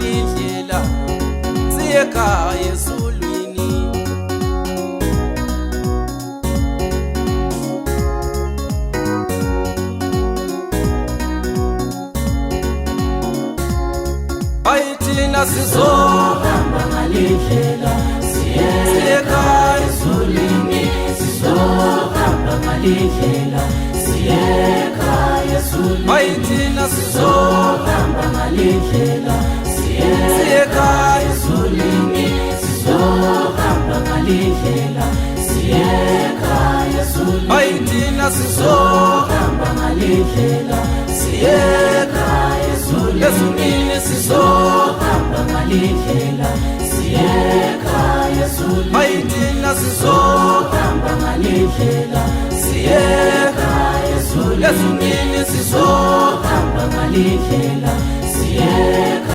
ngalindlela siyekhaya ezulwini. Thina sizohamba ngalindlela siyekhaya ezulwini. Sizohamba ngalindlela siyekhaya ezulwini. Thina sizohamba ngalindlela siyekhaya ezulwini. Sizohamba ngalindlela siyekhaya ezulwini. Thina sizohamba ngalindlela siyekhaya ezulwini. Sizohamba ngalindlela siyekhaya ezulwini. Thina sizohamba ngalindlela siyekhaya ezulwini. Sizohamba ngalindlela siyekhaya